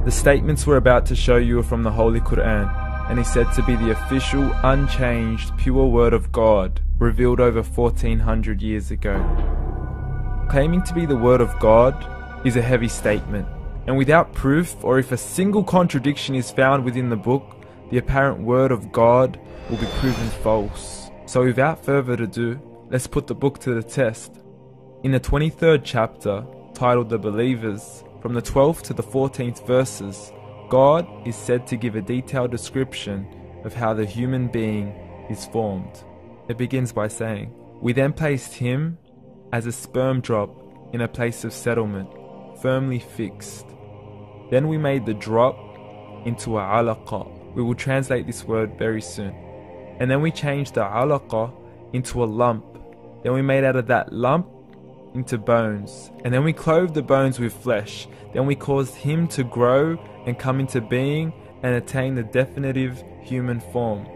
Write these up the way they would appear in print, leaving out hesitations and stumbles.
The statements we're about to show you are from the Holy Quran, and is said to be the official, unchanged, pure word of God, revealed over 1400 years ago. Claiming to be the word of God is a heavy statement, and without proof, or if a single contradiction is found within the book, the apparent word of God will be proven false. So without further ado, let's put the book to the test. In the 23rd chapter, titled The Believers, from the 12th to the 14th verses, God is said to give a detailed description of how the human being is formed. It begins by saying, "We then placed him as a sperm drop in a place of settlement, firmly fixed. Then we made the drop into a alaqa." We will translate this word very soon. "And then we changed the alaqa into a lump. Then we made out of that lump into bones. And then we clothed the bones with flesh. Then we caused him to grow and come into being and attain the definitive human form."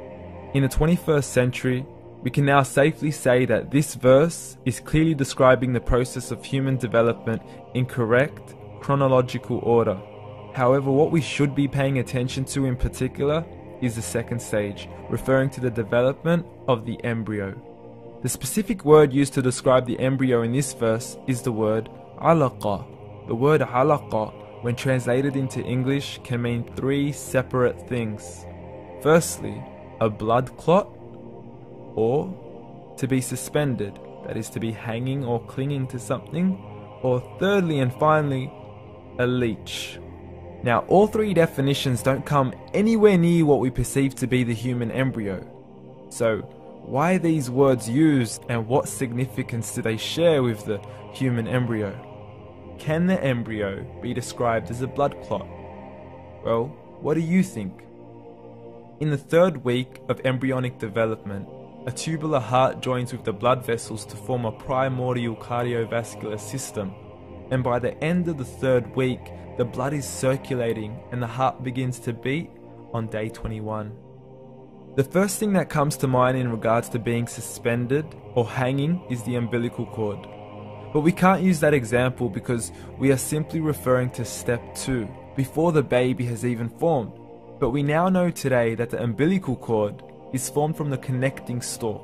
In the 21st century, we can now safely say that this verse is clearly describing the process of human development in correct chronological order. However, what we should be paying attention to in particular is the second stage, referring to the development of the embryo. The specific word used to describe the embryo in this verse is the word alaqa. The word alaqa, when translated into English, can mean three separate things. Firstly, a blood clot, or to be suspended, that is to be hanging or clinging to something, or thirdly and finally, a leech. Now, all three definitions don't come anywhere near what we perceive to be the human embryo. So, why are these words used, and what significance do they share with the human embryo? Can the embryo be described as a blood clot? Well, what do you think? In the third week of embryonic development, a tubular heart joins with the blood vessels to form a primordial cardiovascular system, and by the end of the third week, the blood is circulating and the heart begins to beat on day 21. The first thing that comes to mind in regards to being suspended or hanging is the umbilical cord. But we can't use that example because we are simply referring to step 2, before the baby has even formed. But we now know today that the umbilical cord is formed from the connecting stalk.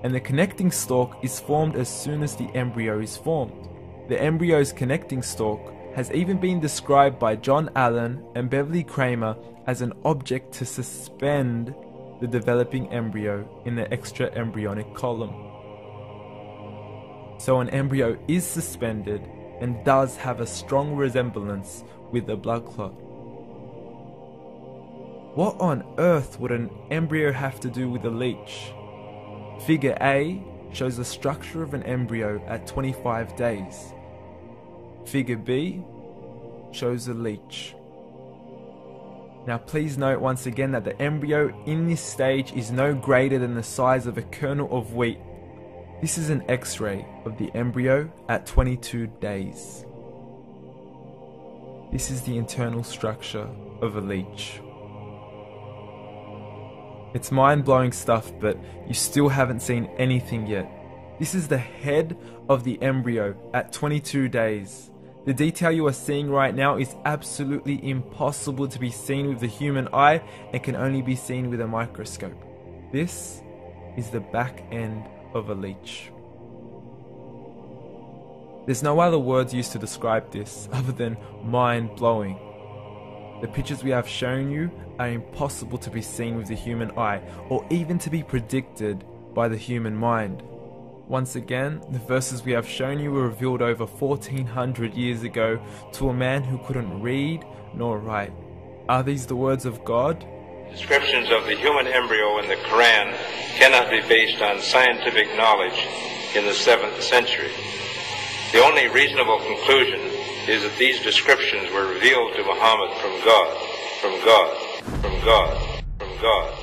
And the connecting stalk is formed as soon as the embryo is formed. The embryo's connecting stalk has even been described by John Allen and Beverly Kramer as an object to suspend the developing embryo in the extra-embryonic column. So an embryo is suspended and does have a strong resemblance with a blood clot. What on earth would an embryo have to do with a leech? Figure A shows the structure of an embryo at 25 days. Figure B shows a leech. Now please note once again that the embryo in this stage is no greater than the size of a kernel of wheat. This is an X-ray of the embryo at 22 days. This is the internal structure of a leech. It's mind-blowing stuff, but you still haven't seen anything yet. This is the head of the embryo at 22 days. The detail you are seeing right now is absolutely impossible to be seen with the human eye and can only be seen with a microscope. This is the back end of a leech. There's no other words used to describe this other than mind-blowing. The pictures we have shown you are impossible to be seen with the human eye or even to be predicted by the human mind. Once again, the verses we have shown you were revealed over 1400 years ago to a man who couldn't read nor write. Are these the words of God? Descriptions of the human embryo in the Quran cannot be based on scientific knowledge in the 7th century. The only reasonable conclusion is that these descriptions were revealed to Muhammad from God, from God, from God, from God.